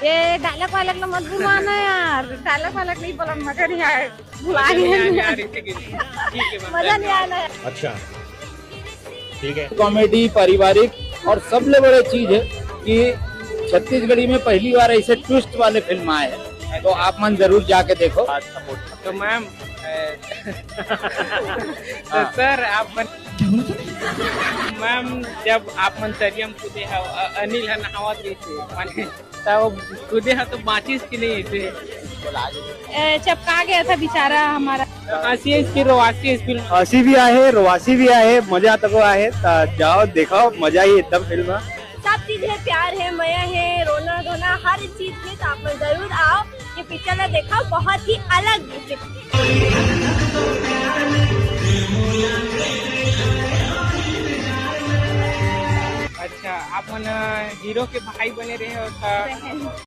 ये डायलॉग वायलॉग ना मत बुलवाना यार, डायलॉग वायलॉग नहीं बोला, मजा नहीं आया, बुला मजा नहीं आया। अच्छा ठीक है। कॉमेडी पारिवारिक और सबसे बड़ी चीज है कि छत्तीसगढ़ी में पहली बार ऐसे ट्विस्ट वाले फिल्म आए हैं, तो आप मन जरूर जाके देखो। तो मैम तो सर आप मैम जब आप मंतरियम कूदे है अनिल है नहावत रही थे माने तब कूदे है तो माचिस की नहीं थे चपका गया था बेचारा हमारा। हंसी इसकी रोवासी इस फिल्म हसी भी आहे, रोवासी भी आहे, मजा तक आहे, जाओ देखो, मजा ही एकदम फिल्म। सब चीज है, प्यार है, मया है, रोना धोना हर चीज है, तो आप लोग जरूर आओ, ये पिक्चर ना देखा, बहुत ही अलग है। अच्छा आप मन हीरो के भाई बने रहे हो